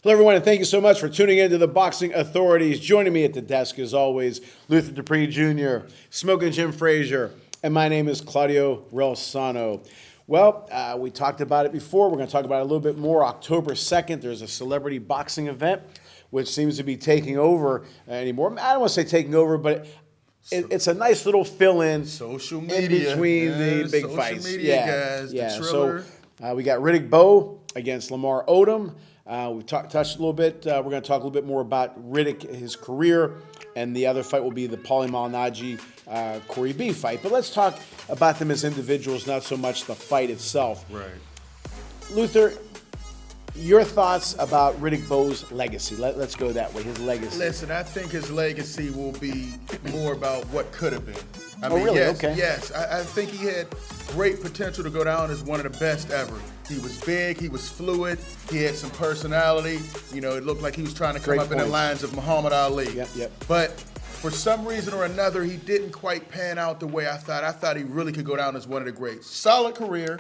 Hello, everyone, and thank you so much for tuning in to the Boxing Authorities. Joining me at the desk, as always, Luther Dupree Jr., Smoking Jim Frazier, and my name is Claudio Relsano. Well, we talked about it before. We're going to talk about it a little bit more. October 2nd, there's a celebrity boxing event, which seems to be taking over anymore. I don't want to say taking over, but it's a nice little fill-in social media in between the big fights. Media guys, yeah. The So we got Riddick Bowe against Lamar Odom. We've touched a little bit. We're going to talk a little bit more about Riddick, his career, and the other fight will be the Paulie Malignaggi Corey B fight. But let's talk about them as individuals, not so much the fight itself. Right. Luther, your thoughts about Riddick Bowe's legacy? Let's go that way. His legacy. Listen, I think his legacy will be more about what could have been. I mean, really? Yes, okay. Yes, I think he had great potential to go down as one of the best ever. He was big, he was fluid, he had some personality. You know, it looked like he was trying to come up in the lines of Muhammad Ali. Yep. But for some reason or another, he didn't quite pan out the way I thought. I thought he really could go down as one of the greats. Solid career,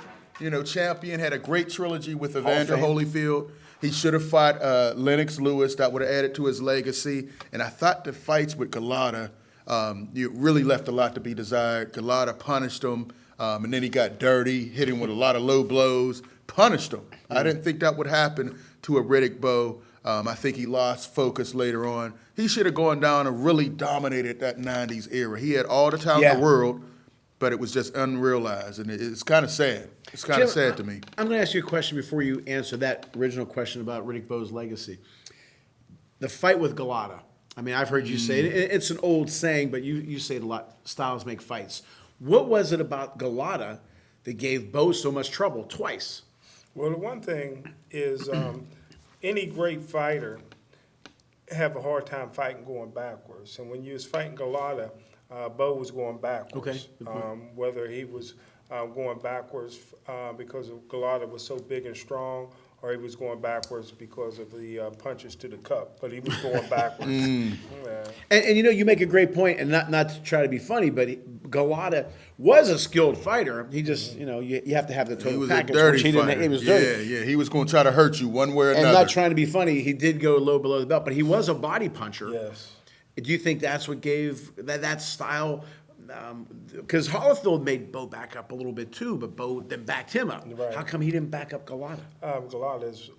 champion, had a great trilogy with Evander Holyfield. He should have fought Lennox Lewis. That would have added to his legacy. And I thought the fights with Galata really left a lot to be desired. Galata punished him, and then he got dirty, hit him with a lot of low blows, punished him. I didn't think that would happen to a Riddick Bowe. I think he lost focus later on. He should have gone down and really dominated that 90s era. He had all the talent in the world, but it was just unrealized, and it's kind of sad. It's kind of sad to me. I'm going to ask you a question before you answer that original question about Riddick Bowe's legacy. The fight with Galata. I mean, I've heard you say it. It's an old saying, but you say it a lot. Styles make fights. What was it about Galata that gave Bowe so much trouble twice? Well, the one thing is any great fighter have a hard time fighting going backwards. And when you was fighting Galata, Bowe was going backwards. Okay. Whether he was going backwards because Galata was so big and strong, or he was going backwards because of the punches to the cup, but he was going backwards. Yeah. And you make a great point, and not to try to be funny, but Galata was a skilled fighter. He just, you have to have the total package. He was a dirty fighter. He was dirty. Yeah, he was going to try to hurt you one way or another. And not trying to be funny, he did go low below the belt, but he was a body puncher. Yes. Do you think that's what gave that style? Because Holyfield made Bowe back up a little bit too, but Bowe then backed him up. Right. How come he didn't back up Galata? Galata is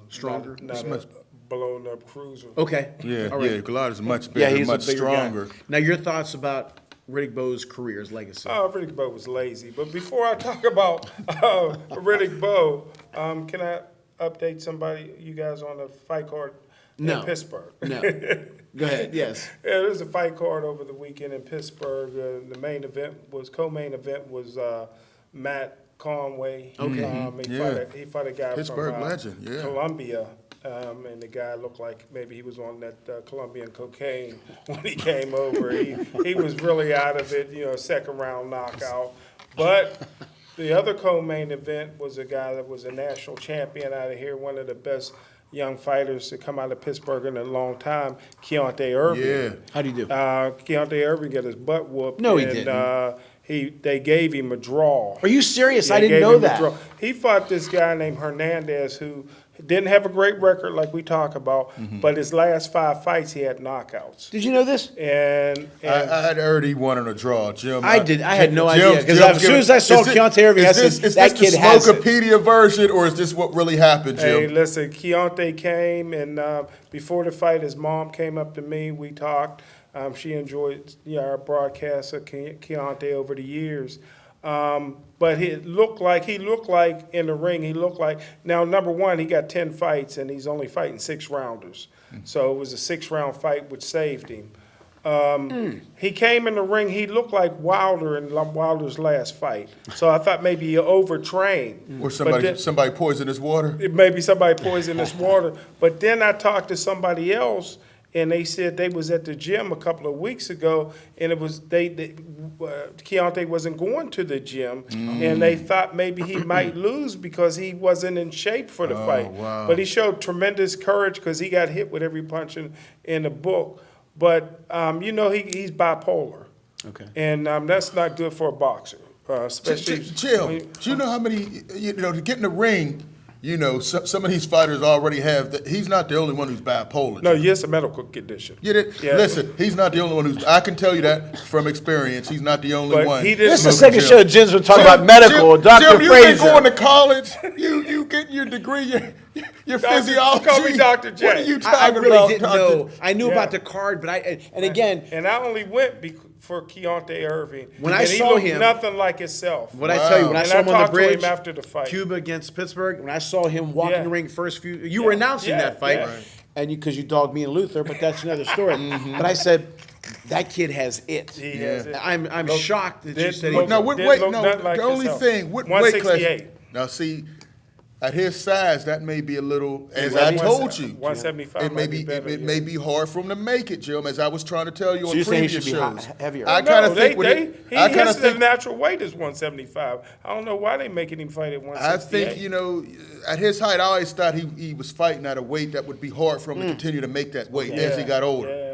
stronger, not a blown up cruiser. Okay. Yeah, all right. Galata's much bigger, much stronger. Guy. Now, your thoughts about Riddick Bowe's career, his legacy? Riddick Bowe was lazy. But before I talk about Riddick Bowe, can I update you guys on the fight card in Pittsburgh? No. Go ahead, yes. Yeah, there's a fight card over the weekend in Pittsburgh. The co-main event was Matt Conway. Okay. He fought a guy Pittsburgh from legend, Colombia. And the guy looked like maybe he was on that Colombian cocaine when he came over. He was really out of it, second round knockout. But the other co-main event was a guy that was a national champion out of here, one of the best young fighters to come out of Pittsburgh in a long time, Keonta Irving. Yeah. How do you do? Keonta Irving got his butt whooped. No, he didn't. They gave him a draw. Are you serious? I didn't know that. He fought this guy named Hernandez who didn't have a great record like we talk about, but his last 5 fights he had knockouts. Did you know this? And I had heard he wanted a draw, Jim. I did. I had no idea. Because as soon as I saw Keonta Irving, I said, that kid has it. Is this the Smokepedia version, or is this what really happened, Jim? Hey, listen, Keonta came, and before the fight, his mom came up to me. We talked. She enjoyed our broadcast of Keonta over the years. But he looked like in the ring, now, number one, he got 10 fights, and he's only fighting 6-rounders. So it was a 6-round fight, which saved him. He came in the ring, he looked like Wilder in Wilder's last fight. So I thought maybe he overtrained. Or somebody poisoned his water? Maybe somebody poisoned his water. But then I talked to somebody else, and they said they was at the gym a couple of weeks ago, and it was Keonta wasn't going to the gym, and they thought maybe he might lose because he wasn't in shape for the fight. Wow. But he showed tremendous courage because he got hit with every punch in the book. But he's bipolar, and that's not good for a boxer, especially. Chill. Do you know how many? To get in the ring, you know, some of these fighters already have. He's not the only one who's bipolar. No, yes, a medical condition. Yeah. Listen, he's not the only one who's. I can tell you that from experience. He's not the only But one. he didn't- This is the Smoking second show Jim's been talking about medical. Jim, Dr. Jim, you Fraser. been going to college. You getting your degree, your physiology. call me Dr. J. What are you I talking really about, didn't Dr. know. I knew Yeah. about the card, but and again, And I only went for Keonta Irving. When and I he saw looked him- nothing like himself. what I tell you, when I And saw I him on the talked to him bridge after the fight. Cuba against Pittsburgh, when I saw him walk in Yeah. the ring first few, you were announcing Yeah. that fight, Yeah. Right. and because you dogged me and Luther, but that's another story. But I said, that kid has it. He has it. I'm shocked that you didn't said look- he Now, what Didn't weight? look No, nothing like the only himself. thing. What weight class? 168. Now, see, at his size, that may be a little. As Yeah, I told you, 175 it may might be. be better, It yeah. may be hard for him to make it, Jim. As I was trying to tell you So on you're saying he previous should be shows. heavier? I No, kind of think. he I kind his of think. natural weight is 175. I don't know why they making him fight at 168. I think, you know, at his height, I always thought he was fighting at a weight that would be hard for him to continue to make that weight as he got older. Yeah.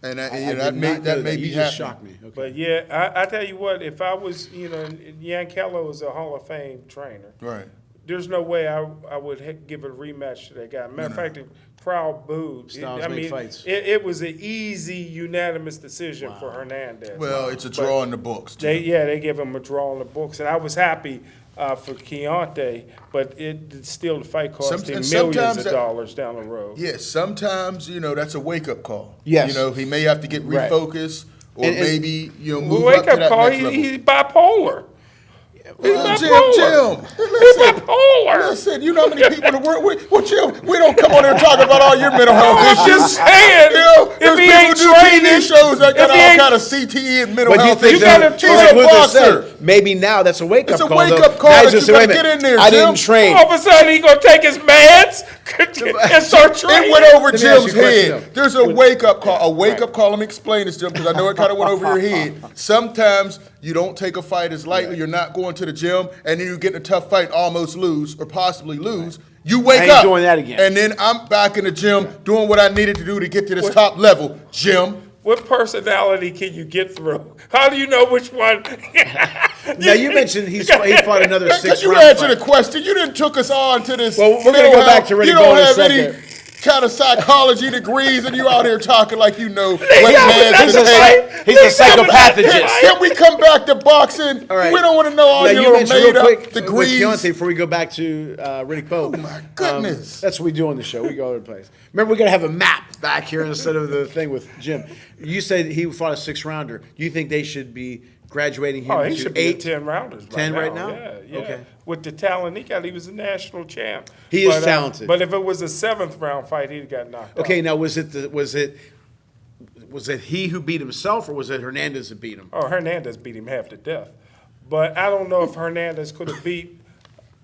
And I you know, did that not may know that may You be just happening. shocked me. Okay. But yeah, I tell you what, if I was, you know, Yankello is a Hall of Fame trainer. Right. There's no way I would give a rematch to that guy. Matter of fact, the crowd booed. Styles I make mean, fights. it was an easy, unanimous decision for Hernandez. Well, it's a draw in the books. Jim. They gave him a draw in the books, and I was happy for Keonta, but still the fight cost Some- him and millions sometimes of that- dollars down the road. Yes, sometimes, you know, that's a wake-up call. Yes. You know, he may have to get Right. refocused or And- maybe, you know, Well, move wake up to up that call. next level. He's bipolar. He's Jim, bipolar. Jim, He's listen, bipolar. listen, you know how many people in the world, well, Jim, we don't come on here and talk about all your mental health I'm issues. just saying, You know, if there's he people ain't who do TV training, shows that got if he all ain't- kind of CTE and mental But do you health think issues. gotta- He's like a Luther boxer. said, maybe now that's a wake-up It's a call. wake-up though. call Guys that just you say, wait a gotta minute, get in there, I Jim. didn't train. all of a sudden he gonna take his meds and start training. It went over Let me ask Jim's you a question, head. though. There's a wake-up call. A wake-up call. Let me explain this, Jim, because I know it kind of went over your head. Sometimes you don't take a fight as lightly. You're not going to the gym, and then you get in a tough fight, almost lose, or possibly lose. You wake I ain't up. doing that again. And then I'm back in the gym doing what I needed to do to get to this top level, Jim. What personality can you get through? How do you know which one? Now, you mentioned he fought another Could you six-round answer fight. the question? You didn't took us on to this. Well, we're gonna mental go back health. to Riddick You Bowe don't in a have any second. kind of psychology degrees, and you out here talking like you know what Yeah, man's but to that's take. He's a psychopathogist. Can we come back to boxing? All right. We don't want to know all Now, your you little mentioned made real up quick with degrees. Keonta before we go back to Riddick Bowe. Oh, my goodness. That's what we do on the show. We go all over the place. Remember, we're going to have a map back here instead of the thing with Jim. You said he fought a six-rounder. Do you think they should be graduating him Oh, he to should be 8? 10-rounders. 10 right now? Yeah. Okay. With the talent he got, he was a national champ. He is talented. But if it was a 7th round fight, he'd got knocked Okay, out. now was it he who beat himself, or was it Hernandez that beat him? Oh, Hernandez beat him half to death. But I don't know if Hernandez could have beat,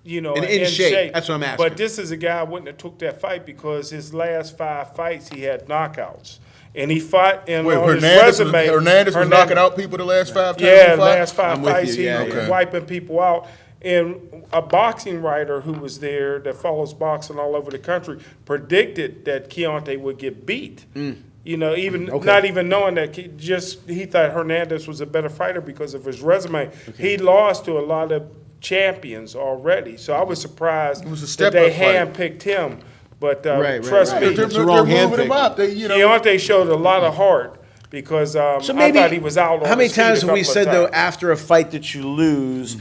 you know, In shape. That's what I'm asking. But this is a guy who wouldn't have took that fight because his last 5 fights he had knockouts. And he fought in Wait, on Hernandez, his resume. Hernandez was knocking out people the last 5 times Yeah, he fought? last 5 I'm with fights you, he yeah, was yeah. wiping people out. And a boxing writer who was there that follows boxing all over the country predicted that Keonta would get beat. You know, even not even knowing that, he thought Hernandez was a better fighter because of his resume. He lost to a lot of champions already, so I was surprised It was a that they step-up fight. handpicked him. But Right, trust right. me, They're It's the wrong moving him handpick. up. They, you know, Keonta showed a lot of heart because I thought he was out on How many his feet a times have we couple of said, though, times. after a fight that you lose,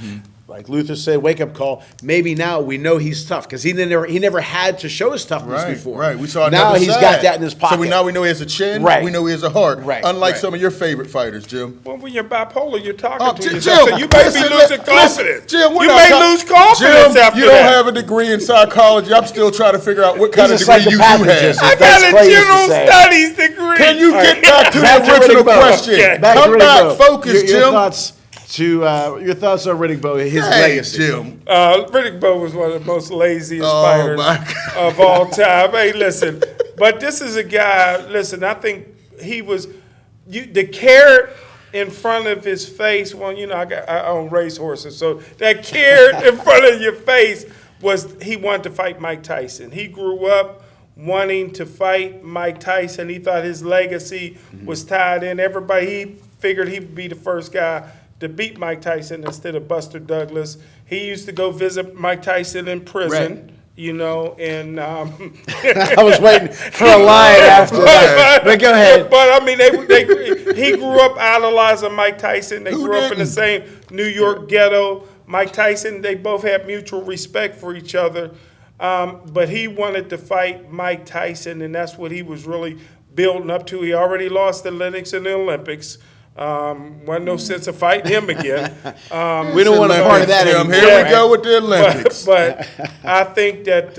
like Luther said, wake-up call, maybe now we know he's tough, because he never had to show his toughness Right, before. right. We saw now another he's side. got that in his pocket. So now we know he has a chin. Right. We know he has a heart. Right, Unlike right. some of your favorite fighters, Jim. Well, when you're bipolar, you're talking Oh, to Jim, yourself, so you may listen, be losing listen, confidence. Jim, we're you not may talk- lose confidence Jim, after you don't that. have a degree in psychology. I'm still trying to figure out what kind He's of a degree you do psychopathogist. have. I That's got a crazy to general say. studies degree. Can you get back to Back the to original Riddick Bowe. question? Okay. Back Come to Riddick back, Bowe. focus, your Jim. thoughts your thoughts on Riddick Bowe, his Hey, legacy. Jim. Riddick Bowe was one of the most laziest Oh, fighters my of all time. Hey, listen, but this is a guy, listen, I think he was, the carrot in front of his face, well, you know, I own racehorses, so that carrot in front of your face was he wanted to fight Mike Tyson. He grew up wanting to fight Mike Tyson. He thought his legacy was tied in. He figured he'd be the first guy to beat Mike Tyson instead of Buster Douglas. He used to go visit Mike Tyson in prison. and I was waiting for a line after that. But go ahead. But I mean, he grew up idolizing Mike Tyson. They grew up in the same New York ghetto. Mike Tyson, they both had mutual respect for each other. But he wanted to fight Mike Tyson, and that's what he was really building up to. He already lost to Lennox in the Olympics. Wasn't no sense of fighting him again. We don't want a part of that anymore. Here we go with the Olympics. But I think that,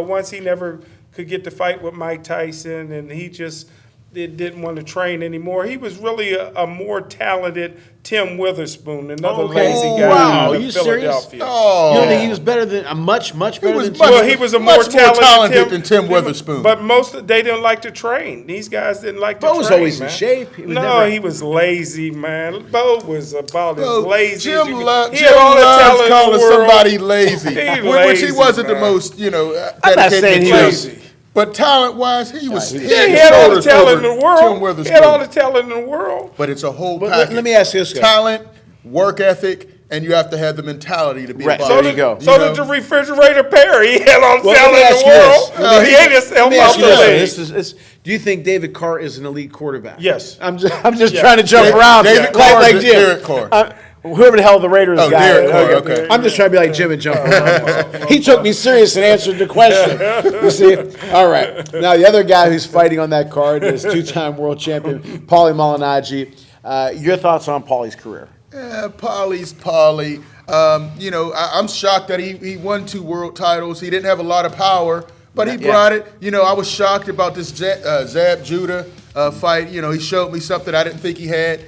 once he never could get to fight with Mike Tyson, and he just didn't want to train anymore. He was really a more talented Tim Witherspoon, another lazy guy wow. in You Philadelphia. serious? You don't think he was better than much better than? Well, he was a more talented than Tim Witherspoon. But they didn't like to train. These guys didn't like to Bo train. was always man. in shape. He was lazy, man. Bo was about as lazy. Jim loves calling calling somebody lazy, which he wasn't man. the most, I'm not saying he was lazy. But talent-wise, he was. He had all the talent in the world. He had all the talent in the world. But it's a whole But package. let me ask you this, guy. Talent, work ethic, and you have to have the mentality to be Right. about So it. there you go. So did the refrigerator Perry. He had all the Well, let talent me in ask the you world. this. He ate himself Let me out ask the you league. this. Do you think David Carr is an elite quarterback? Yes. I'm just trying to jump around. David Carr like or Jim. Derek Carr? Whoever the hell the Raiders guy. Derek Carr, okay. I'm just trying to be like Jim and jump around. He took me serious and answered the question. You see? All right. Now, the other guy who's fighting on that card is two-time world champion Paulie Malignaggi. Your thoughts on Paulie's career? Paulie's Paulie. I'm shocked that he won 2 world titles. He didn't have a lot of power, but he brought it. I was shocked about this Zab Judah fight. He showed me something I didn't think he had.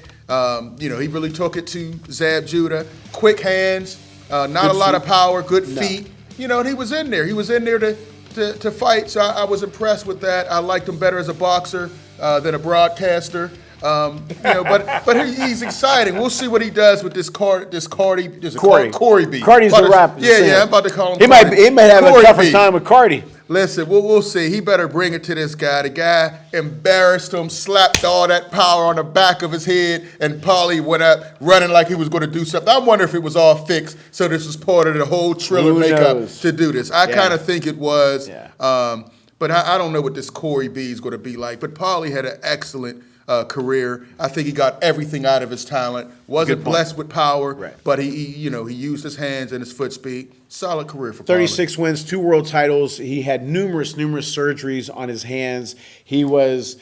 He really took it to Zab Judah. Quick hands, not a lot of power, good feet. And he was in there. He was in there to fight. So I was impressed with that. I liked him better as a boxer than a broadcaster. But he's exciting. We'll see what he does with this Corey B. Cardi's the rapper. Yeah, I'm about to call him. He might have a Corey tougher B. time with Cardi. Listen, we'll see. He better bring it to this guy. The guy embarrassed him, slapped all that power on the back of his head, and Paulie went up running like he was going to do something. I wonder if it was all fixed, so this was part of the whole Triller makeup to do this. I kind of think it was, but I don't know what this Corey B is going to be like. But Paulie had an excellent career. I think he got everything out of his talent. Wasn't blessed with power, but he used his hands and his foot speed. Solid career for 36 wins, 2 world titles. He had numerous surgeries on his hands. He was,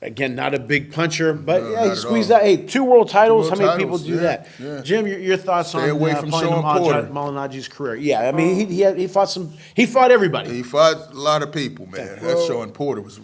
again, not a big puncher, but he squeezed out. Hey, 2 world titles. How many people do that? Yeah. Jim, your thoughts on Malignaggi's career? Yeah, I mean, he fought everybody. He fought a lot of people, man. That Sean Porter was.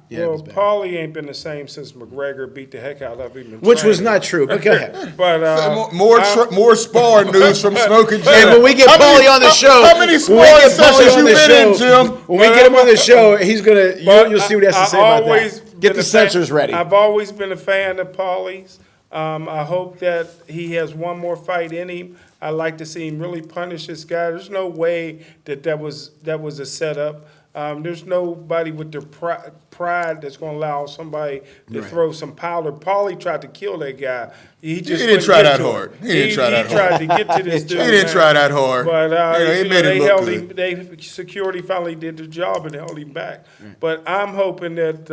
Yeah, well, Paulie ain't been the same since McGregor beat the heck out of him. Which was not true, but go ahead. But more sparring news from Smoking Jim. And when we get Paulie on the show, how many sparring sessions you been in, Jim? When we get him on the show, he's gonna. You'll see what he has to say about that. Get the censors ready. I've always been a fan of Paulie's. I hope that he has one more fight in him. I like to see him really punish this guy. There's no way that was a setup. There's nobody with their pride that's going to allow somebody to throw some powder. Paulie tried to kill that guy. He didn't try that hard. He tried to get to this dude. He didn't try that hard. But he made it look good. Security finally did the job and held him back. But I'm hoping that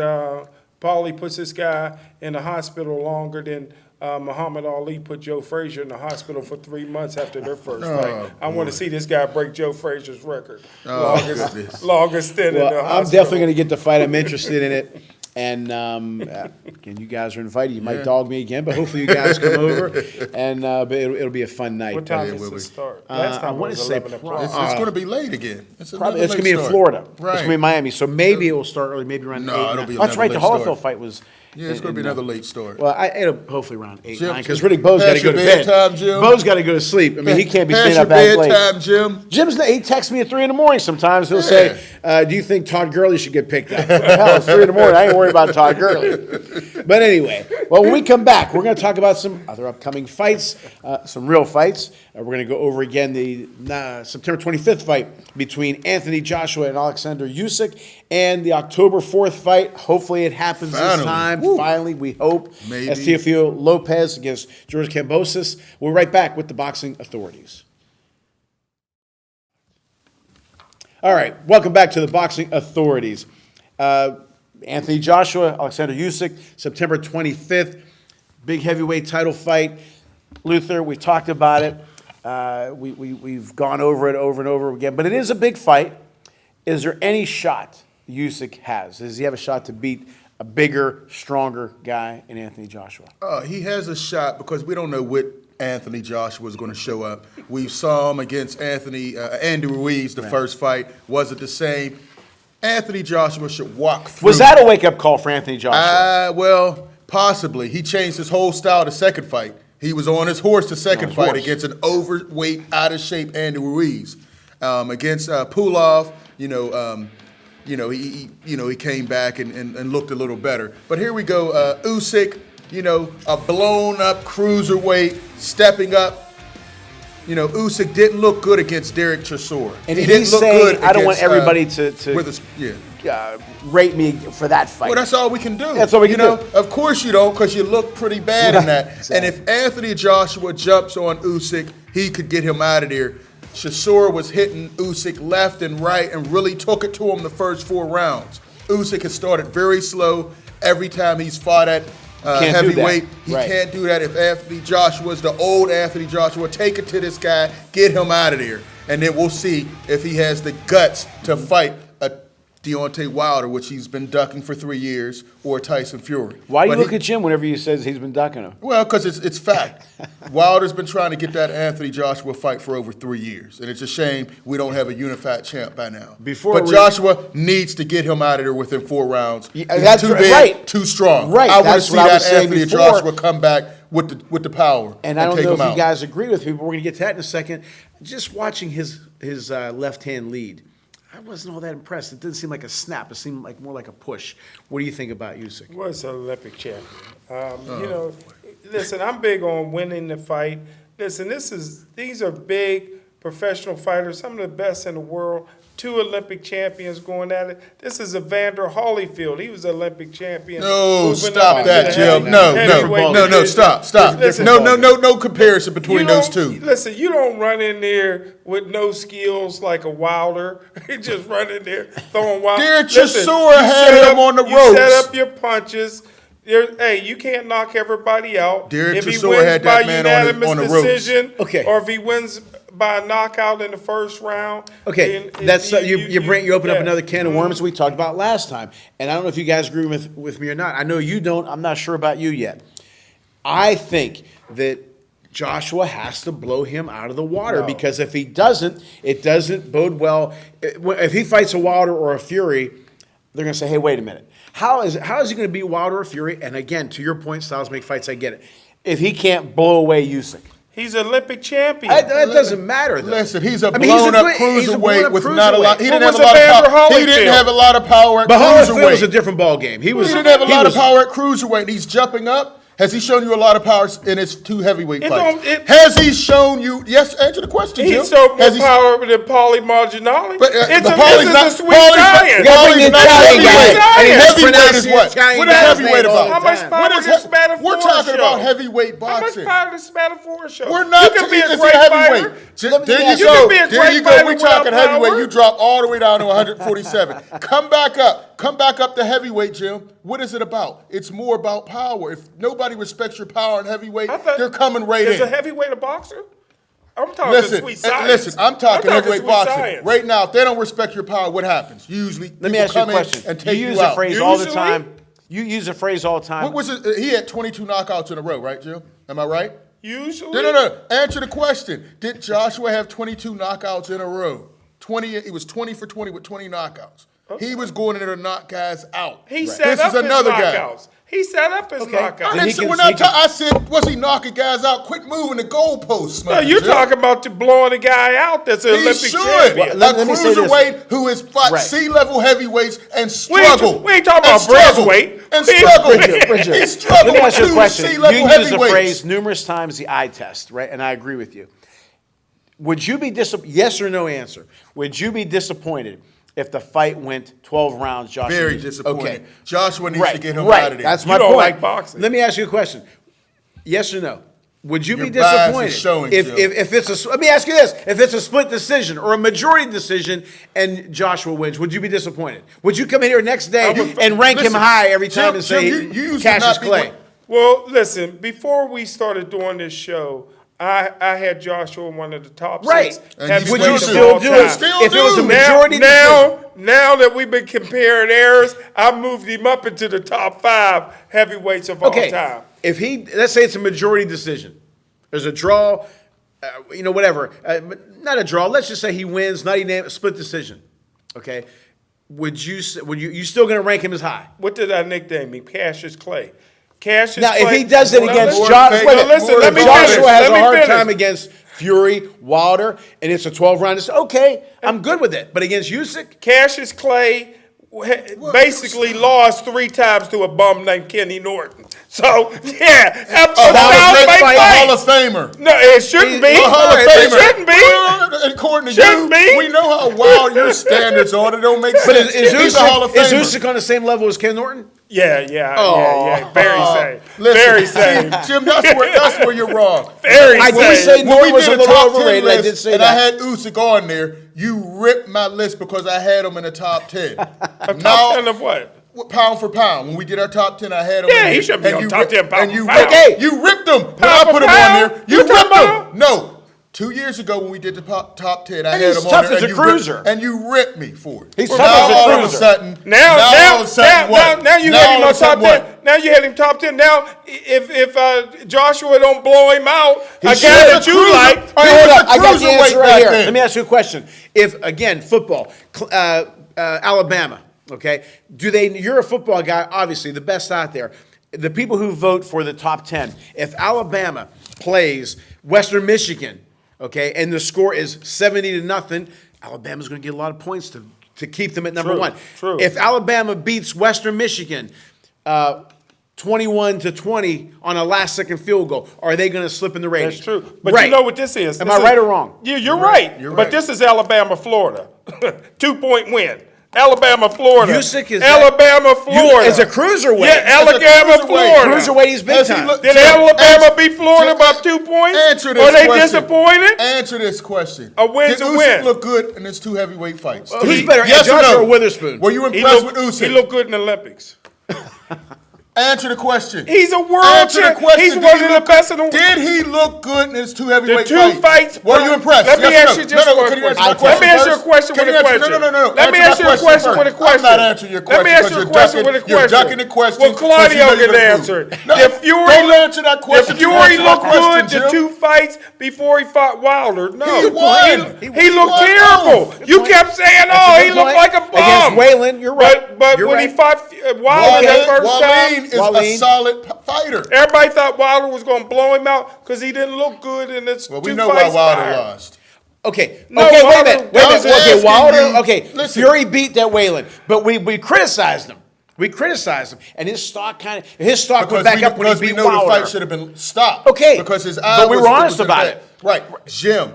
Paulie puts this guy in the hospital longer than Muhammad Ali put Joe Frazier in the hospital for 3 months after their first fight. I want to see this guy break Joe Frazier's record. Longest stint in the hospital. I'm definitely going to get the fight. I'm interested in it. And again, you guys are invited. You might dog me again, but hopefully you guys come over, and but it'll be a fun night. What time does it start? Last time I want to say it's going to be late again. It's going to be in Florida. Right. It's going to be in Miami, so maybe it will start early, maybe around 8. It'll be that's right. The Holyfield fight was. Yeah, it's going to be another late start. Well, it'll hopefully around 8, 9, because really Bo's got to go to bed. Bo's got to go to sleep. I mean, he can't be staying up that late. Bedtime, Jim. He texts me at 3 in the morning sometimes. He'll say, do you think Todd Gurley should get picked up? Hell, it's 3 in the morning. I ain't worried about Todd Gurley. But anyway, when we come back, we're going to talk about some other upcoming fights, some real fights. We're going to go over again the September 25th fight between Anthony Joshua and Alexander Usyk, and the October 4th fight. Hopefully it happens this time. Finally, we hope. Maybe. That's Teofimo Lopez against George Cambosis. We're right back with the Boxing Authorities. All right, welcome back to the Boxing Authorities. Anthony Joshua, Alexander Usyk, September 25th, big heavyweight title fight. Luther, we talked about it. We've gone over it over and over again, but it is a big fight. Is there any shot Usyk has? Does he have a shot to beat a bigger, stronger guy in Anthony Joshua? He has a shot because we don't know what Anthony Joshua is going to show up. We saw him against Andy Ruiz the first fight. Was it the same? Anthony Joshua should walk through. Was that a wake-up call for Anthony Joshua? Well, possibly. He changed his whole style the second fight. He was on his horse the second fight against an overweight, out-of-shape Andy Ruiz. Against Pulov, he came back and looked a little better. But here we go, Usyk, a blown-up cruiserweight, stepping up. Usyk didn't look good against Derek Chisora. And he didn't look saying, good I don't want against, everybody to rate me for that fight. Well, that's all we can do. That's all we can do. Of course you don't, because you look pretty bad in that. Exactly. And if Anthony Joshua jumps on Usyk, he could get him out of there. Chisora was hitting Usyk left and right and really took it to him the first 4 rounds. Usyk has started very slow every time he's fought at heavyweight. He can't do that. If Anthony Joshua is the old Anthony Joshua, take it to this guy, get him out of there. And then we'll see if he has the guts to fight a Deontay Wilder, which he's been ducking for 3 years, or Tyson Fury. Why do you look at Jim whenever he says he's been ducking him? Well, because it's fact. Wilder's been trying to get that Anthony Joshua fight for over 3 years, and it's a shame we don't have a unified champ by now. But Joshua needs to get him out of there within 4 rounds. That's too big, too strong. Right. I want to see that Anthony Joshua come back with the power and I don't take know him if out. you guys agree with me, but we're going to get to that in a second. Just watching his left hand lead, I wasn't all that impressed. It didn't seem like a snap. It seemed like more like a push. What do you think about Usyk? Well, it's an Olympic champion. Listen, I'm big on winning the fight. Listen, these are big professional fighters, some of the best in the world. 2 Olympic champions going at it. This is Evander Holyfield. He was an Olympic champion. No, stop that, Jim. No, stop. Listen, no comparison between those two. Listen, you don't run in there with no skills like a Wilder. You just run in there throwing wild. Derek Chisora had him on the ropes. You set up your punches. Hey, you can't knock everybody out. Derek Chisora had that man on the ropes. Decision, okay. Or if he wins by a knockout in the first round. Okay, you open up another can of worms we talked about last time, and I don't know if you guys agree with me or not. I know you don't. I'm not sure about you yet. I think that Joshua has to blow him out of the water because if he doesn't, it doesn't bode well. If he fights a Wilder or a Fury, they're going to say, "Hey, wait a minute. How is he going to beat Wilder or Fury?" And again, to your point, styles make fights. I get it. If he can't blow away Usyk. He's an Olympic champion. That doesn't matter, though. Listen, he's a blown-up cruiserweight with not a lot. He didn't have a lot of power. He didn't have a lot of power at cruiserweight. But Holyfield was a different ball game. He didn't have a lot of power at cruiserweight. He's jumping up. Has he shown you a lot of power in his 2 heavyweight fights? Has he shown you? Yes, answer the question, Jim. He showed more power than Paulie Malignaggi. But It's a sweet science. Paulie not heavyweight. Heavyweight is what? What is heavyweight about? How much power does this matter for? We're talking about heavyweight boxing. How much power does this matter for a show? We're not. You can be a It's great heavyweight. fighter. There you go. We talking heavyweight. You drop all the way down to 147. Come back up. Come back up to heavyweight, Jim. What is it about? It's more about power. If nobody respects your power in heavyweight, they're coming right in. Is a heavyweight a boxer? I'm talking sweet science. Listen, I'm talking heavyweight boxing. Science. Right now, if they don't respect your power, what happens? Usually, let me ask you a question. And take you use you a out. phrase all the time. You use a phrase all the time. What was it? He had 22 knockouts in a row, right, Jim? Am I right? Usually. No. Answer the question. Did Joshua have 22 knockouts in a row? 20. He was 20 for 20 with 20 knockouts. Okay. He was going in there to knock guys out. He set up his knockouts. He set up his knockouts. I said, was he knocking guys out? Quit moving the goalposts, man. No, you're talking about blowing a guy out that's an Olympic champion. Well, a cruiserweight who has fought C-level heavyweights and struggled. We ain't talking about Brazweight. And struggled. He struggled. Let me ask you a question. C-level You use the heavyweights. phrase numerous times, the eye test, right? And I agree with you. Would you be disappointed? Yes or no answer. Would you be disappointed if the fight went 12 rounds, Joshua? Very disappointed. Okay. Joshua needs to get him out of there. That's my point. point. Like boxing. Let me ask you a question. Yes or no? Would you be Your bias is disappointed showing, if, Joe. if it's a? Let me ask you this: if it's a split decision or a majority decision and Joshua wins, would you be disappointed? Would you come in here next day and rank him high every time and say you used to Cassius not be Clay? one- Well, listen, before we started doing this show, I had Joshua in one of the top Right. six. And heavyweights Would you of still all do time. it Still if it was a do. majority decision? Now that we've been comparing errors, I moved him up into the top 5 heavyweights of all time. If he, let's say it's a majority decision, there's a draw, whatever, not a draw. Let's just say he wins, not even a split decision. Okay, would you still going to rank him as high? What did I nickname him? Cassius Clay. Cassius Now, Clay. if he does it Now, against listen, Joshua, now, listen, let me Joshua finish. has Let a me hard finish. time against Fury, Wilder, and it's a 12-round. It's okay, I'm good with it. But against Usyk, Cassius Clay basically lost 3 times to a bum named Kenny Norton. So, yeah. Hall of Famer. No, it shouldn't be. A Hall of It Famer. shouldn't be. According to Shouldn't you, be. we know how wild your standards are. It don't make but sense. He's a Hall of is Famer. Usyk on the same level as Ken Norton? Yeah. Very same. Listen, Very same. Jim, that's where you're wrong. Very I did same. say When Norton we was a did a little top 10 overrated. I did list, say and that. I had Usyk on there, you ripped my list because I had him in the top 10. Top 10 of what? Pound for pound. When we did our top 10, I had him. Yeah, in he there. should be And on you top ripped- 10 pound And you for ripped, pound. you ripped him. When I Pound put for him on pound? there, you You talking ripped him. about? No. 2 years ago when we did the top 10, I And had he's him on tough there. as a you cruiser. Ripped, and you ripped me for it. He's Now tough as a all of a cruiser. sudden, Now all of a sudden what? you Now had him all of on a sudden top 10. what? Now you had him top 10. Now, if Joshua don't blow him out, a guy should. that you Cruiser. like, All right, He hold was up. a I got the cruiserweight answer right back here. then. Let me ask you a question. If, again, football, Alabama, okay, you're a football guy, obviously, the best out there. The people who vote for the top 10, if Alabama plays Western Michigan, okay, and the score is 70-0, Alabama's going to get a lot of points to keep them at number one. True. If Alabama beats Western Michigan 21-20 on a last-second field goal, are they going to slip in the ratings? that's true. But right. you know what this is? Am This I is- right or wrong? You're right. You're But right. this is Alabama, Florida. 2-point win. Alabama, Florida. Usyk is Alabama, Florida. As a cruiserweight. Yeah, As a Alabama, cruiserweight. Florida. Cruiserweight, he's big As he time. look- Did Jim, Alabama answer- beat Florida Jim, by 2 points? Answer this Are they question. disappointed? Answer this question. A win's Did a Usyk win. look good in his 2 heavyweight fights? Who's better, Yes or Joshua no? or Witherspoon? Were you He impressed looked, with Usyk? he looked good in the Olympics. Answer the question. He's a world Answer the champ. question. He's Did one he of the look best good? in the world. Did he look good in his 2 heavyweight The 2 fights. Were you impressed? Let me Yes or ask no? you just No, no, one can you answer question. my Let me ask you a first? question Can with you a answer- question. No. Let me Answer ask you my a question first. with a question. I'm not answering your question. Let me ask you a because question you're with a ducking- You're question. ducking the question. Well, Claudio because you know can you're answer it. rude. No, If Fury don't answer that question. If Fury Answer looked my question, good the Jim. 2 fights before he fought Wilder, no. He won. He looked won terrible. both. You kept saying, That's a oh, good he looked point. like a bum. Against Whalen, you're right. But You're when right. he fought Wilder that first Wallin time, is a Wallin. solid fighter. everybody thought Wilder was going to blow him out because he didn't look good in his Well, 2 we know why fights Wilder prior. lost. Okay. No, Okay, wait a Wilder- minute. I was Okay, asking Wilder. you- Okay, listen. Fury beat that Whalen, but we criticized him. We criticized him, and his stock went back up when he we beat know the Wilder. fight should have been stopped. Okay, Because his but eye we was, were honest was in about the it. back. Right. Jim,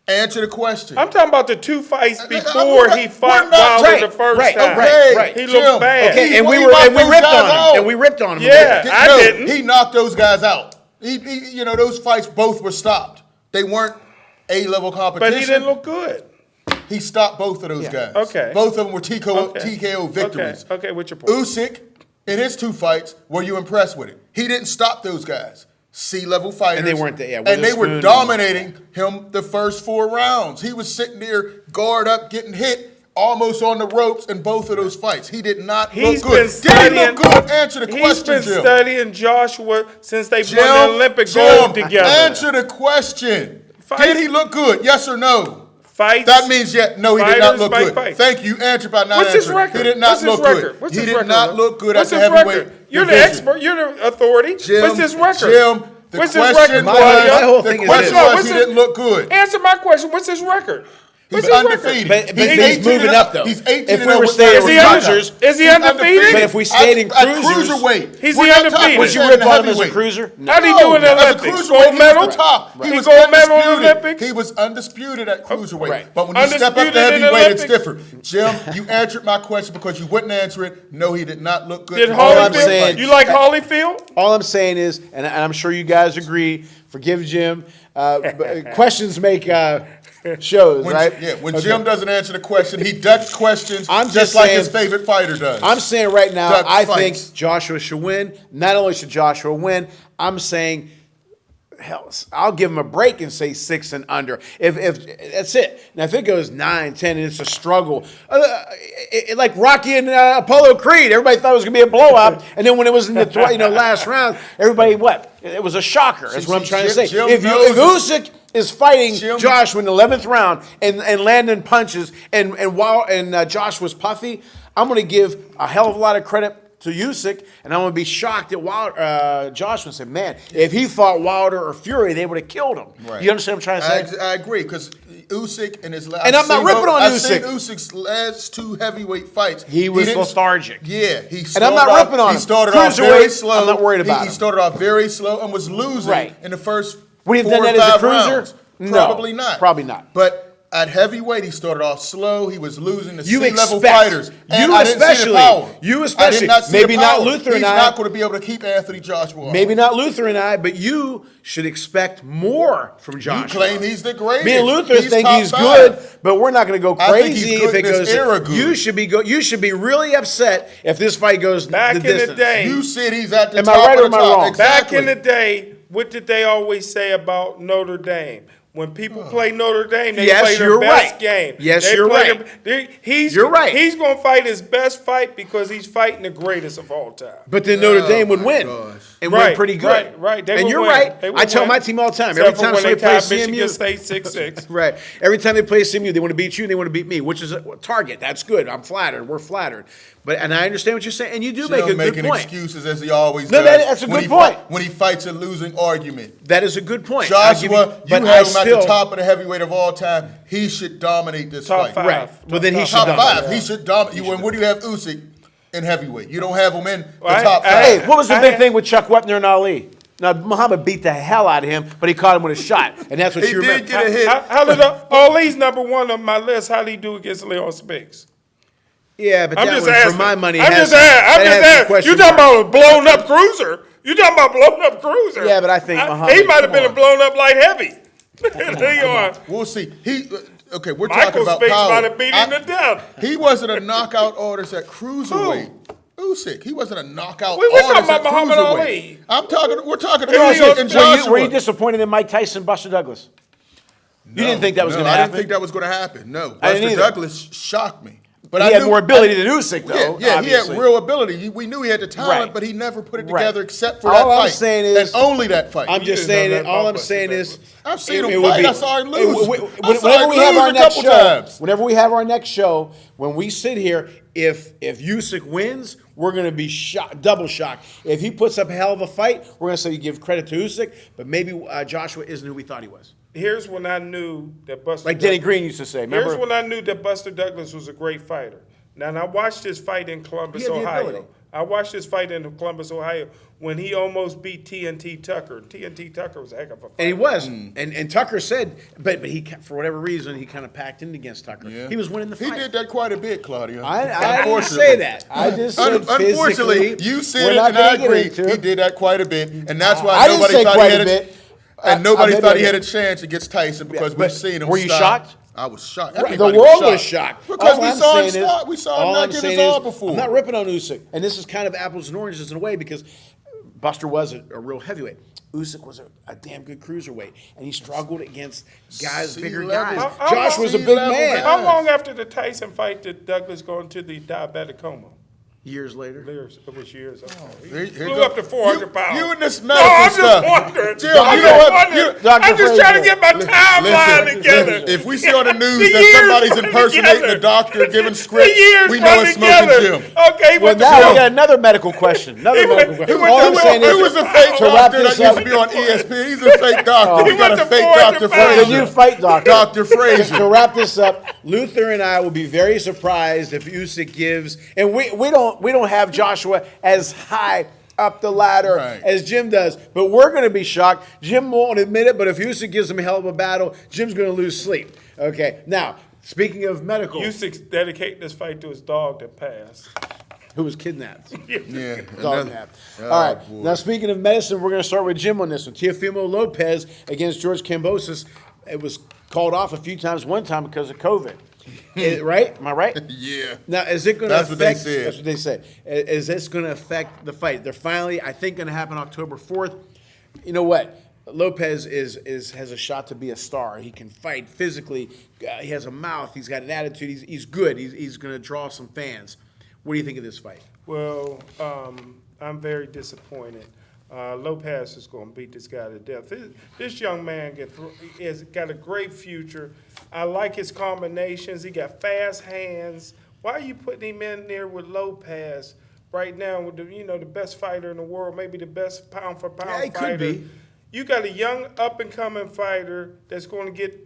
answer the question. I'm talking about the 2 fights I'm before not- he fought we're not- Wilder right, the first right, time. Okay, right. He Jim, looked bad. Okay, and we knocked those ripped guys on him, out. and we ripped on him. Yeah. I No, didn't. He knocked those guys out. Those fights both were stopped. They weren't A-level competition. But he didn't look good. He stopped both of those guys. Okay. Both of them were TKO Okay. victories. Okay, what's your point? Usyk, in his 2 fights, were you impressed with it? He didn't stop those guys. C-level fighters. And they weren't there, yeah, and they were Witherspoon dominating him the first 4 rounds. He was sitting there, guard up, getting hit, almost on the ropes in both of those fights. He did not He's look good. been studying. Did he look good? Answer the question, He's been Jim. studying Joshua since they Jim, won the Olympic Jim, gold together. Answer the question. Fight- Did he look good? Yes or no? Fights. That means no, he did not Fighters look make good. fights. Thank you. Answer by not What's his answering. record? He did not What's his look record? good. What's He his did record? not look good What's at the his heavyweight record? You're the division. expert. You're the authority. Jim, What's his record? Jim, the What's his question record, was, Claudio? My whole the thing is question this. was What's he his- didn't look good. Answer my question. What's his record? He's What's his undefeated. But he's moving up, though. He's 18 If and we oh were with staying with cruisers, Is he undefeated? But if we stayed in at cruisers, cruiserweight, He's we're the not undefeated. talking would you saying rip the on him as a heavyweight. cruiser? How'd he do in the As a Olympics? cruiserweight, Gold he medal? was the top. He He was gold medal in the undisputed. Olympics? He was undisputed at cruiserweight. Right. But when you step up to Undisputed in the heavyweight, it's Olympics? different. Jim, you answered my question because you wouldn't answer it. No, he did not look good. Did in all I'm Holyfield? saying- You like Holyfield? All I'm saying is, and I'm sure you guys agree, forgive Jim, but questions make shows, When, right? yeah, when Jim doesn't answer the question, he ducks questions I'm just just like saying- his favorite fighter does. I'm saying right now, Duck I fights. think Joshua should win. Not only should Joshua win, I'm saying, hell, I'll give him a break and say 6 and under. If that's it. Now, if it goes 9, 10, and it's a struggle, like Rocky and Apollo Creed, everybody thought it was going to be a blowout, and then when it was in the last round, everybody what? It was a shocker. That's what I'm trying to say. Jim If knows Usyk is fighting Jim- Joshua in the 11th round and landing punches, and Josh was puffy, I'm going to give a hell of a lot of credit to Usyk, and I'm going to be shocked at Joshua and say, man, if he fought Wilder or Fury, they would have killed him. Right. You understand what I'm trying to say? I agree because Usyk in his last. And I'm not ripping on I've Usyk. seen Usyk's last 2 heavyweight fights. He was didn't- lethargic. Yeah, he. And I'm not ripping on him. He started off Cruiserweight, very slow. I'm not worried about He him. started off very slow and was losing Right. in the first. Would he have 4 done or that as a 5 cruiser? rounds. No, Probably not. probably not. But at heavyweight, he started off slow. He was losing to You C-level expect- fighters. And you I didn't see the especially- power. you I especially- did not see maybe the not power. Luther He's and I- not going to be able to keep Anthony Joshua off. Maybe not Luther and I, but you should expect more from Joshua. You claim he's the greatest. Me and Luther think top he's 5. good, but we're not going to go I think he's crazy good if it in this goes. era good. You should be really upset if this fight goes Back the in the distance. day, You said he's at the Am I top right of or the am I top. wrong? Exactly. back in the day, what did they always say about Notre Dame? When people play Notre Dame, they Yes, play their you're best right. game. Yes, They you're play right. You're right. He's going to fight his best fight because he's fighting the greatest of all time. But then Notre Oh, Dame would my win gosh. and win Right, pretty good. right. They And would you're win. right. They would I tell win. my team all the time. Except Every for time when somebody they plays tied Michigan CMU, State 6-6. right? Every time they play CMU, they want to beat you and they want to beat me, which is a target. That's good. I'm flattered. We're flattered. And I understand what you're saying, and you do make a Jim good making point. excuses as he always No, does. that's a when good he point. when he fights a losing argument. That is a good point. I'll give Joshua, you but have I him still, at the top of the heavyweight of all time. He should dominate this Top fight. 5. Right. Well, then he should Top dominate. 5. He should dominate. When do you have Usyk in heavyweight? You don't have him in the Well, top 5. Hey, what was the I big had- thing with Chuck Wepner and Ali? Now, Muhammad beat the hell out of him, but he caught him with a shot, and that's what He you did remember. get a hit. How did Ali's number 1 on my list? How did he do against Leon Spinks? Yeah, but I'm that just one, asking. for my money, I'm has just some- asking. I'm that just has some asking. question You talking marks. about a blown up cruiser? You talking about blown up cruiser? Yeah, but I think Muhammad- he might have been come a blown up light heavy. Leon. We'll see. Okay, we're talking Michael about Spinks power. might have beat him to death. He wasn't a knockout artist at cruiserweight. Usyk, he wasn't a knockout We're talking artist about at Muhammad cruiserweight. Ali. We're talking Hey, about Leon Usyk and Spinks. Joshua. Were you disappointed in Mike Tyson, Buster Douglas? You didn't think that was going to I happen? didn't think that was going to happen. No, I didn't Buster either. Douglas shocked me. But he I had knew- more ability than Usyk, though. Yeah, he obviously. had real ability. We knew he had the talent, Right. but he never put it Right. together except for All that I'm fight. saying is- and only that fight. I'm just didn't saying know it. that All about I'm Buster saying Douglas. is, I've seen him it would fight. be- I saw him lose. I saw Whenever him we have lose our a next couple show, times. whenever we have our next show, when we sit here, if Usyk wins, we're going to be shocked, double shocked. If he puts up a hell of a fight, we're going to say you give credit to Usyk, but maybe Joshua isn't who we thought he was. Here's when I knew that Buster. Like Denny Green used to say. Remember? Here's when I knew that Buster Douglas was a great fighter. Now, I watched this fight in Columbus, He had the ability. Ohio. I watched this fight in Columbus, Ohio, when he almost beat TNT Tucker. TNT Tucker was a heck of a fighter. And he was. And Tucker said, but he, for whatever reason, he kind of packed in against Tucker. Yeah. He was winning the He fight. did that quite a bit, Claudio. I didn't Unfortunately. say that. I just said Unfortunately, physically, you we're said it not and I gonna get agree. into it. He did that quite a bit, and that's why I didn't nobody say thought quite he had a bit. And nobody I thought he did. had a chance against Tyson because But we've seen him. were you stop. shocked? I was shocked. Right, Everybody the world was shocked. because All we I'm saw him saying is- stop. We saw him all not I'm give saying his all is, before. I'm not ripping on Usyk, and this is kind of apples and oranges in a way because Buster was a real heavyweight. Usyk was a damn good cruiserweight, and he struggled against guys, bigger C-level. guys. How Josh long- was a big C-level man. guy. How long after the Tyson fight did Douglas go into the diabetic coma? Years later. It was years. Here Flew up to 400 pounds. You and this No, medical I'm stuff. just wondering. Jim, I'm you know just what? wondering. Dr. I'm just trying to Frazier. get my timeline together. Listen, if we see on the news The that years somebody's run impersonating together. a doctor giving The scripts, years we know run it's together. Smoking Jim. Okay, he Well, went to now we Phil. got another medical question. Another medical question. went All to I'm Will. saying Who is, was a fake to wrap doctor this that used up, to be on ESPN? He's a fake doctor. He We got went a to fake 400 Dr. pounds. the new Frazier. fight doctor. Dr. Frazier. To wrap this up, Luther and I will be very surprised if Usyk gives, and we don't have Joshua as high up the ladder Right. as Jim does, but we're going to be shocked. Jim won't admit it, but if Usyk gives him a hell of a battle, Jim's going to lose sleep. Okay, now speaking of medical, Usyk's dedicating this fight to his dog that passed. who was kidnapped. Yeah. Dog nap. All right. boy. Now, speaking of medicine, we're going to start with Jim on this one. Teofimo Lopez against George Cambosis. It was called off a few times, one time because of COVID. Right? Am I right? Yeah. Now, is it going to That's what they affect? said. That's what they said. Is this going to affect the fight? They're finally, I think, going to happen October 4th. You know what? Lopez has a shot to be a star. He can fight physically. He has a mouth. He's got an attitude. He's good. He's going to draw some fans. What do you think of this fight? Well, I'm very disappointed. Lopez is going to beat this guy to death. This young man has got a great future. I like his combinations. He got fast hands. Why are you putting him in there with Lopez right now with the best fighter in the world, maybe the best pound for pound Yeah, he fighter? could be. You got a young up and coming fighter that's going to get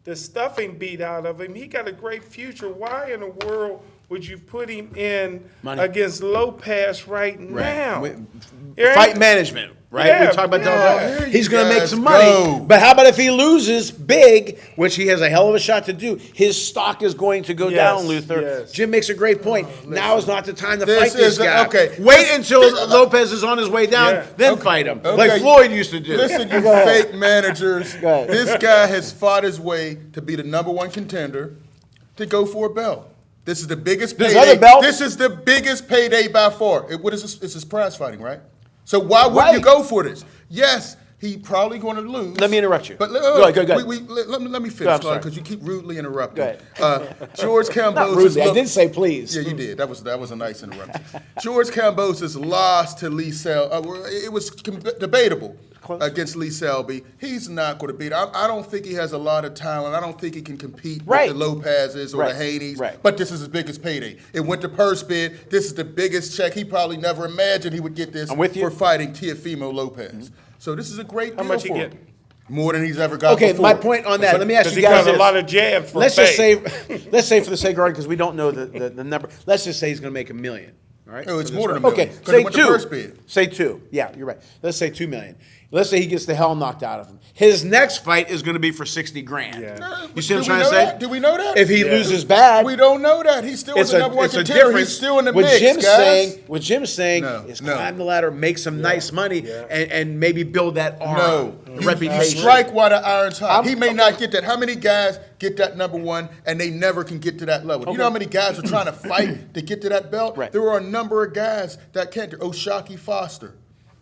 the stuffing beat out of him. He got a great future. Why in the world would you put him in against Lopez right now? Fight management, right? Yeah, We talk about yeah. that. He's going to make Guys, some money. go. But how about if he loses big, which he has a hell of a shot to do? His stock is going to go Yes, down, Luther. yes. Jim makes a great point. Now is not the time to This fight this is- guy. okay. Wait until Lopez is on his way down, Yeah. then fight him, Okay. like Floyd used to do. Listen, you Go ahead. fake managers. Go ahead. This guy has fought his way to be the #1 contender to go for a belt. This is the biggest There's payday. other belts? This is the biggest payday by far. What is this? This is prize fighting, right? So why wouldn't Right. you go for this? Yes, he probably going to lose. Let me interrupt you. But Go ahead, go ahead. let me Go, finish, I'm sorry. because you keep rudely interrupting. Go ahead. George Cambosis. Not rudely. I looked- did say please. Yeah, you did. That was a nice interruption. George Cambosis lost to Lee Selby. It was debatable against Lee Selby. He's not going to beat him. I don't think he has a lot of talent. I don't think he can compete Right. with the Lopez's or Right. the Haney's. Right. But this is his biggest payday. It went to purse bid. This is the biggest check. He probably never imagined he would get this I'm with you. for fighting Teofimo Lopez. So this is a great deal much he for get? him. More than he's ever got Okay, before. my point on that. Let me ask Because you he guys got a this. lot of jabs for Let's just fame. say, let's say for the sake of argument, because we don't know the number. Let's just say he's going to make $1 million. All right. Oh, it's For this more than fight. $1 million, Okay, 'cause it say went to two. first bid. Say two. Yeah, you're right. Let's say $2 million. Let's say he gets the hell knocked out of him. His next fight is going to be for $60 grand. Yeah. You see what I'm Do we trying to know say? that? Do we know that? If he Yeah. loses bad, We don't know that. He's still it's the a, number one it's a contender. difference. He's still in the what mix, Jim's guys. saying, what Jim's saying No, is no. climb the ladder, make some nice money, Yeah. and maybe build that arm, No. the You reputation. strike while the iron's hot. I'm- He may not get that. How many guys get that #1 and they never can get to that level? You know how many guys are trying to fight to get to that belt? Right. There are a number of guys that can't. Oshaki Foster.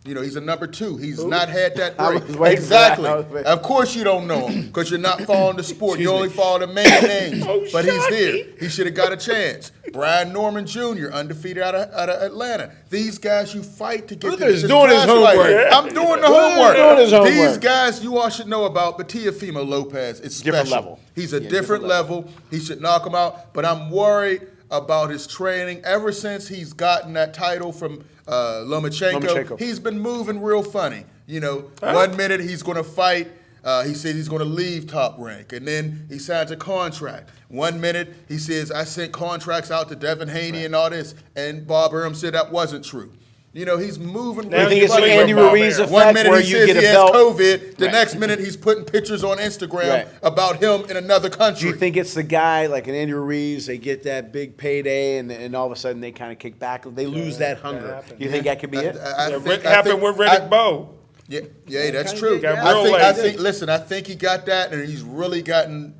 You know, he's a #2. He's not had that I break. was waiting for Exactly. that. I was waiting. Of course you don't know him because you're not following the sport. You only follow the main names. But he's there. He should have got a chance. Brian Norman Jr., undefeated out of Atlanta. These guys you fight to get Luther's to doing his prize fight. homework. I'm doing the Luther's homework. doing his homework. These guys you all should know about, but Teofimo Lopez is special. Different level. He's a Yeah, different level. He should knock him out. But I'm worried about his training. Ever since he's gotten that title from Lomachenko, he's been moving real funny. You know, 1 minute he's going to fight. He said he's going to leave Top Rank, and then he signs a contract. 1 minute he says, I sent contracts out to Devin Haney and all this, and Bob Arum said that wasn't true. You know, he's moving. Now You think it's Like like Andy Bob Ruiz Arum. effect 1 minute where he you says get he a has belt? COVID. The Right. next minute he's putting pictures on Instagram Right. about him in another Do country. you think it's the guy like an Andy Ruiz? They get that big payday, and all of a sudden they kind of kick back. They lose that hunger. happens. You think that could be it? Happened with Riddick Bowe. Yeah, that's kinda true. get Got real I lazy. think. Listen, I think he got that, and he's really gotten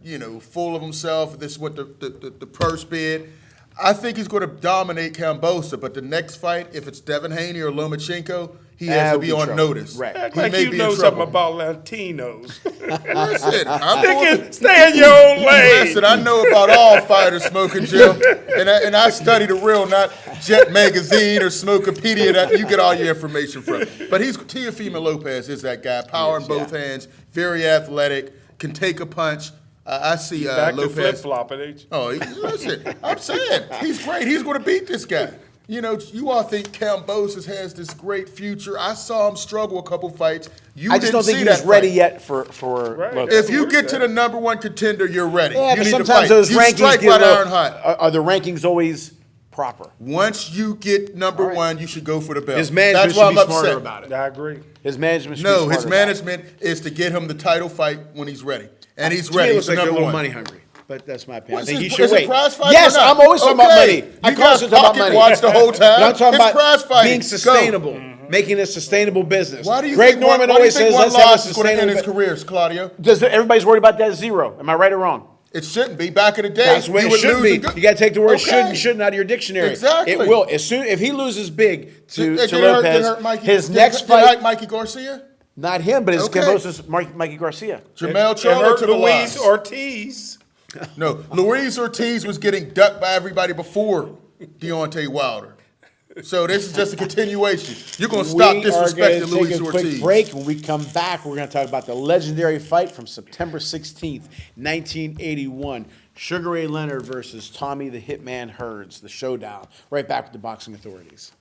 full of himself. This is what the purse bid. I think he's going to dominate Cambosis, but the next fight, if it's Devin Haney or Lomachenko, he has to be on notice. Right. Act He like may you be know in something trouble. about Latinos. Listen, I'm Stay in your own lane. Listen, I know about all fighters, Smoking Jim, and I study the real, not Jet Magazine or Smokopedia that you get all your information from. But Teofimo Lopez is that guy, power in both hands, very athletic, can take a punch. I see Back to Lopez. flip-flopping, ain't you? Oh, listen, I'm saying he's great. He's going to beat this guy. You know, you all think Cambosis has this great future. I saw him struggle a couple fights. I just don't think he was ready yet for Right. Lopez. If you get to the number one contender, you're ready. Yeah, you but need sometimes to fight. those You rankings strike get while a little- iron hot. Are the rankings always proper? Once you get number one, you should go for the belt. His management That's why should be I'm smarter upset. about it. I agree. His management should No, be smarter his about it. management is to get him the title fight when he's ready, and he's To me, ready. it He's looks like the they're a number little one. money hungry. But that's my opinion. What, I think he is should it wait. prize fight Yes, or not? I'm always talking about money. Okay. I You constantly guys talk about pocket money. watch the whole time. But I'm talking It's about prize fighting. being Go. sustainable, making a sustainable business. Why do you Greg think Norman why always do you says, think let's one have a loss is going to end his sustainable. careers, Claudio? Does everybody's worried about that zero? Am I right or wrong? It shouldn't be. Back in the day, That's what you it would should lose be. and go- You got to take the word Okay. should and shouldn't out of your dictionary. Exactly. It will. As soon if he loses big to Did it Lopez, hurt Mikey? his Did next it fight, hurt Mikey Garcia? not him, but his Okay. Cambosis, Mikey Garcia. Jamel It Charlo hurt to the Luis lines. Ortiz. No, Luis Ortiz was getting ducked by everybody before Deontay Wilder. So this is just a continuation. You're going to stop We are disrespecting going to Luis take a Ortiz. quick break. When we come back, we're going to talk about the legendary fight from September 16th, 1981. Sugar Ray Leonard versus Tommy the Hitman Hearns, the showdown. Right back with the Boxing Authorities.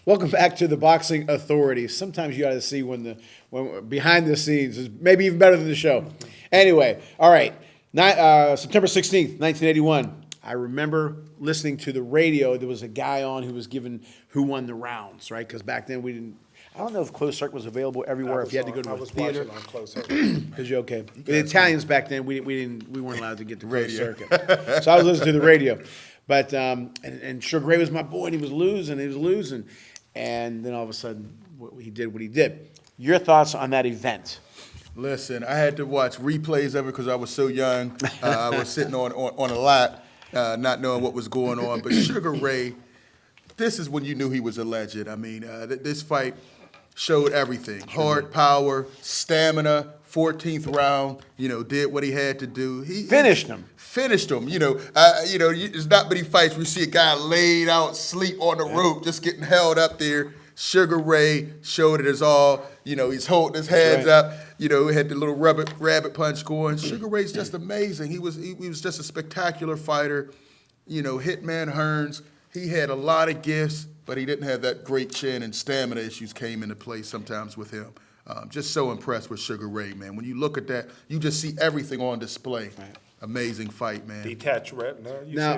Welcome back to the Boxing Authorities. Sometimes you got to see when behind the scenes is maybe even better than the show. Anyway, all right. September 16th, 1981. I remember listening to the radio. There was a guy on who was given who won the rounds, right? Because back then we didn't. I don't know if closed circuit was available everywhere. If you had to go to I a was theater, watching on close. because you're okay. The Italians back then we weren't allowed to get the closed circuit, so I was listening to the radio. But and Sugar Ray was my boy, and he was losing, and then all of a sudden he did what he did. Your thoughts on that event? Listen, I had to watch replays of it because I was so young. I was sitting on a lap, not knowing what was going on. But Sugar Ray, this is when you knew he was a legend. I mean, this fight showed everything: heart, power, stamina. 14th round, did what he had to do. He Finished him. Finished him. There's not many fights where you see a guy laid out, sleep on the rope, just getting held up there. Sugar Ray showed it as all. He's holding his hands up. He had the little rabbit punch going. Sugar Ray's just amazing. He was just a spectacular fighter. Hitman Hearns. He had a lot of gifts, but he didn't have that great chin, and stamina issues came into play sometimes with him. Just so impressed with Sugar Ray, man. When you look at that, you just see everything on display. Right. Amazing fight, man. Detached retina. Now,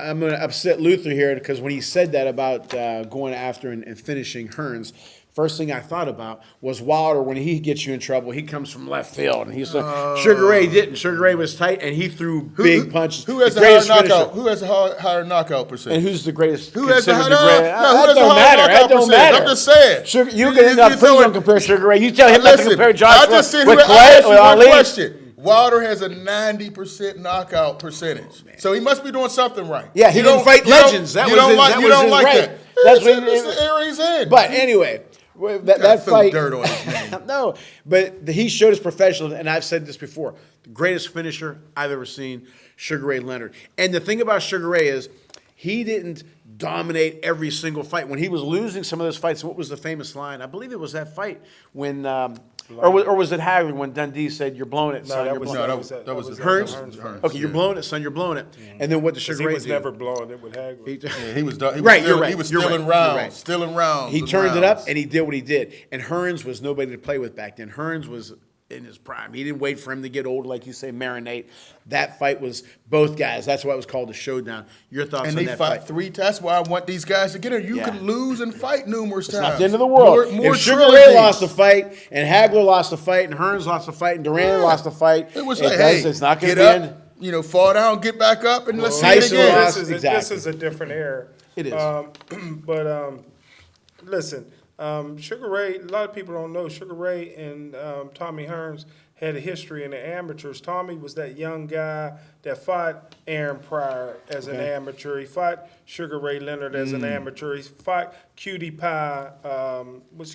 I'm going to upset Luther here because when he said that about going after and finishing Hearns, first thing I thought about was Wilder. When he gets you in trouble, he comes from left field, and he's like, Sugar Ray didn't. Sugar Ray was tight, and he threw big punches. Who has the a higher greatest knockout? finisher. Who has a higher knockout percentage? And who's the greatest? Who has the considered higher? greatest? No, who has That a don't higher matter. That knockout don't percentage? matter. I'm just saying. Sugar, you can not please don't compare Sugar Ray. You tell him not to Listen, compare Joshua I just said with I Clay asked you or one Ali. question. Wilder has a 90% knockout percentage, so he must be doing something right. Yeah, he didn't fight legends. That was his right. That's what the area he's in. But anyway, that throw fight. dirt on his name. No, but he showed his professional, and I've said this before: the greatest finisher I've ever seen, Sugar Ray Leonard. And the thing about Sugar Ray is, he didn't dominate every single fight. When he was losing some of those fights, what was the famous line? I believe it was that fight when. Or was it Hagler when Dundee said, "You're blowing it, son"? that was Hearns. Okay, you're blowing it, son. You're blowing it. And then what the Sugar Ray He was do? never blowing it with Hagler. He was Right, you're right. He was You're stealing right. You're rounds, right. stealing rounds. He and turned it rounds. up, and he did what he did. And Hearns was nobody to play with back then. Hearns was in his prime. He didn't wait for him to get old, like you say, marinate. That fight was both guys. That's why it was called a showdown. Your thoughts And on they that fought fight? 3 times. That's why I want these guys to get in. You can lose and fight numerous times. Not the end of the world. More if Sugar trilogies. Ray lost a fight, and Hagler lost a fight, and Hearns lost a fight, and Duran lost a fight, it was like, hey, it's not going get to be up, fall down, get back up, and let's see it Tyson again. lost. This is a different era. It is. But listen, Sugar Ray, a lot of people don't know Sugar Ray and Tommy Hearns had a history in the amateurs. Tommy was that young guy that fought Aaron Pryor as an amateur. He fought Sugar Ray Leonard as an amateur. He fought Cutie Pie. What's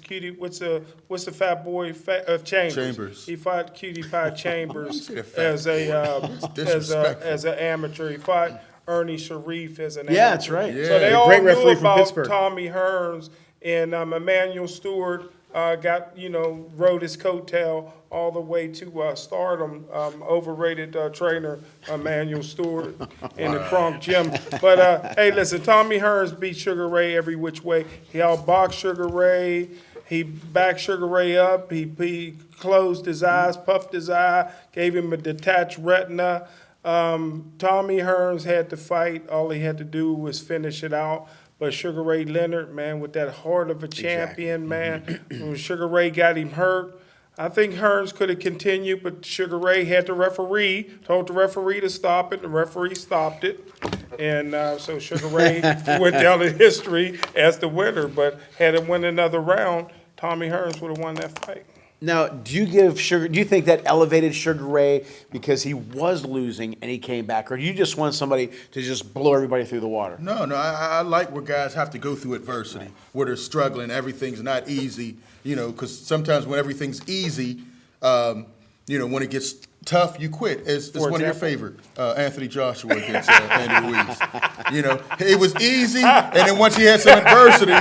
the fat boy of Chambers? He fought Cutie Pie Chambers as an amateur. He fought Ernie Sharif as an amateur. Yeah, that's right. So they The all great knew referee from about Pittsburgh. Tommy Hearns, and Emmanuel Stewart rode his coattail all the way to stardom. Overrated trainer Emmanuel Stewart in the Kronk gym. But hey, listen, Tommy Hearns beat Sugar Ray every which way. He outboxed Sugar Ray. He backed Sugar Ray up. He closed his eyes, puffed his eye, gave him a detached retina. Tommy Hearns had to fight. All he had to do was finish it out. But Sugar Ray Leonard, man, with that heart of a champion, man, when Sugar Ray got him hurt, I think Hearns could have continued, but Sugar Ray had the referee, told the referee to stop it. The referee stopped it. And so Sugar Ray went down in history as the winner. But had it won another round, Tommy Hearns would have won that fight. Now, do you think that elevated Sugar Ray because he was losing and he came back, or do you just want somebody to just blow everybody through the water? No, I like where guys have to go through adversity, where they're struggling, everything's not easy, because sometimes when everything's easy, when it gets tough, you quit. It's one of your favorite, Anthony Joshua against Andy Ruiz. It was easy, and then once he had some adversity,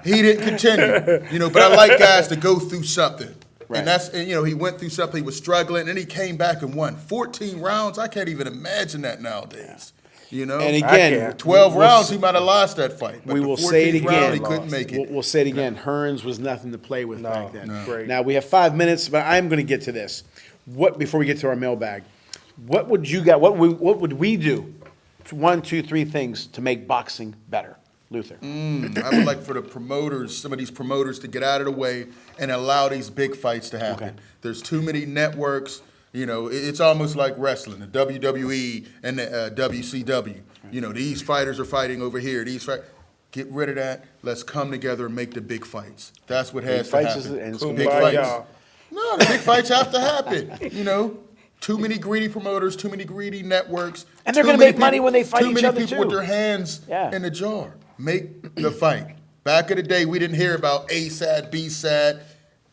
he didn't continue. But I like guys to go through something. Right. And he went through something, he was struggling, and he came back and won 14 rounds. I can't even imagine that nowadays. And again, 12 rounds, he might have lost that fight. But we will say it again. He couldn't make it. We'll say it again. Hearns was nothing to play with back then. Great. Now, we have 5 minutes, but I'm going to get to this. Before we get to our mailbag, what would we do? 1, 2, 3 things to make boxing better. Luther. I would like for the promoters, some of these promoters, to get out of the way and allow these big fights to happen. Okay. There's too many networks. It's almost like wrestling, the WWE and the WCW. These fighters are fighting over here. Get rid of that. Let's come together and make the big fights. That's what has to happen. Big fights. No, the big fights have to happen. Too many greedy promoters, too many greedy networks. And they're going to make money when they fight each other, too many people with their hands in the jar. Make the fight. Back in the day, we didn't hear about A-SAD, B-SAD.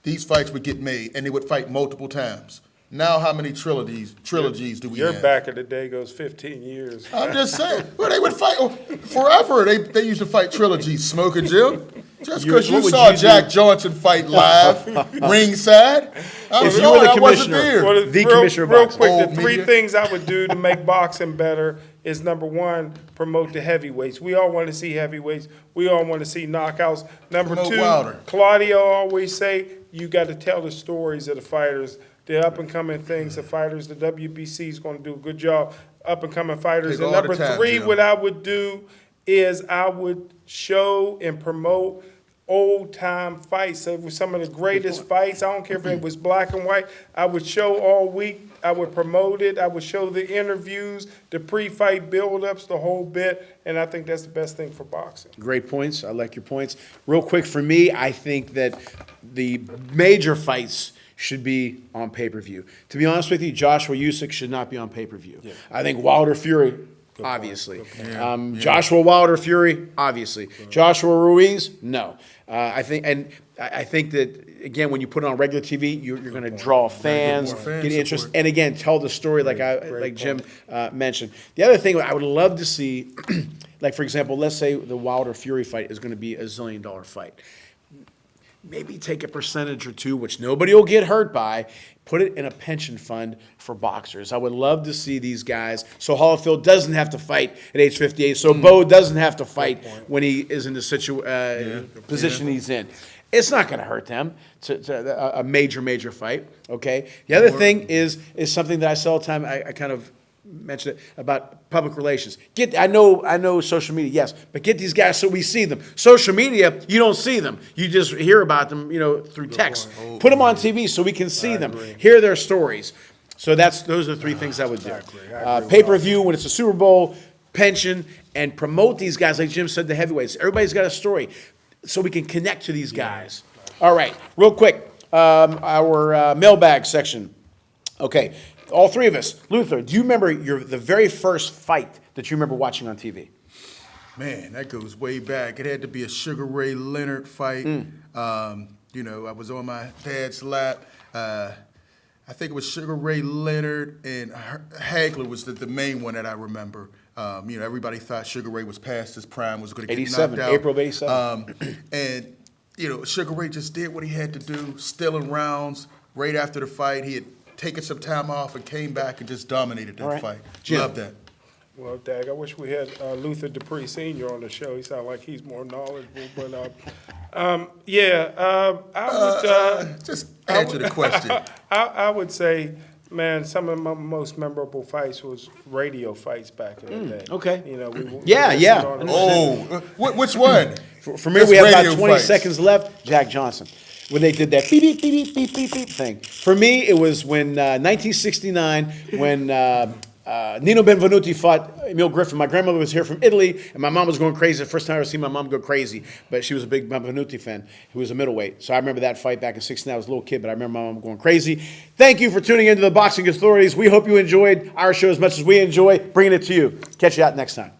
These fights would get made, and they would fight multiple times. Now, how many trilogies do we have? Your back in the day goes 15 years. I'm just saying. Well, they would fight forever. They used to fight trilogies, Smoking Jim. Just because you saw Jack Johnson fight live, ringside. If you were the commissioner, commissioner of boxing. Real quick, the 3 things I would do to make boxing better is, number 1, promote the heavyweights. We all want to see heavyweights. We all want to see knockouts. Number 2, Claudio always say, you got to tell the stories of the fighters, the up-and-coming things, the fighters. The WBC is going to do a good job, up-and-coming fighters. And number 3, what I would do is I would show and promote old-time fights. So it was some of the greatest fights. I don't care if it was black and white. I would show all week. I would promote it. I would show the interviews, the pre-fight build-ups, the whole bit, and I think that's the best thing for boxing. Great points. I like your points. Real quick for me, I think that the major fights should be on pay-per-view. To be honest with you, Joshua Usyk should not be on pay-per-view. Yeah. I think Wilder Fury, obviously. Joshua Wilder Fury, obviously. Joshua Ruiz, no. I think that, again, when you put it on regular TV, you're going to draw fans, get interest, and again, tell the story like Jim mentioned. The other thing I would love to see, like for example, let's say the Wilder Fury fight is going to be a $1 zillion fight. Maybe take a percentage or 2, which nobody will get hurt by, put it in a pension fund for boxers. I would love to see these guys, so Holyfield doesn't have to fight at age 58, so Bo doesn't have to fight when he is in the position he's in. It's not going to hurt them to a major fight, okay? The other thing is something that I say all the time, I kind of mentioned it, about public relations. I know social media, yes, but get these guys so we see them. Social media, you don't see them. You just hear about them, through text. Put them on TV so we can see them, hear their stories. So those are the 3 things I would do. Pay-per-view when it's a Super Bowl, pension, and promote these guys, like Jim said, the heavyweights. Everybody's got a story, so we can connect to these guys. All right, real quick, our mailbag section. Okay, all three of us. Luther, do you remember the very first fight that you remember watching on TV? Man, that goes way back. It had to be a Sugar Ray Leonard fight. You know, I was on my dad's lap. I think it was Sugar Ray Leonard and Hagler was the main one that I remember. You know, everybody thought Sugar Ray was past his prime, was going to get knocked out. April of 87. And, you know, Sugar Ray just did what he had to do, stealing rounds. Right after the fight, he had taken some time off and came back and just dominated that fight. Jim. Love that. Well, Dag, I wish we had Luther Dupree Sr. on the show. He sounds like he's more knowledgeable. But, I would... just answer the question. I would say, man, some of my most memorable fights was radio fights back in the day. Okay. You know, Yeah. Which one? For me, Just we have about radio 20 fights. seconds left. Jack Johnson. When they did that beep, beep, beep, beep, beep, beep, beep thing. For me, it was when 1969, when Nino Benvenuti fought Emil Griffin. My grandmother was here from Italy, and my mom was going crazy. The first time I ever seen my mom go crazy, but she was a big Benvenuti fan, who was a middleweight. So I remember that fight back in '69. I was a little kid, but I remember my mom going crazy. Thank you for tuning into the Boxing Authorities. We hope you enjoyed our show as much as we enjoy bringing it to you. Catch you out next time.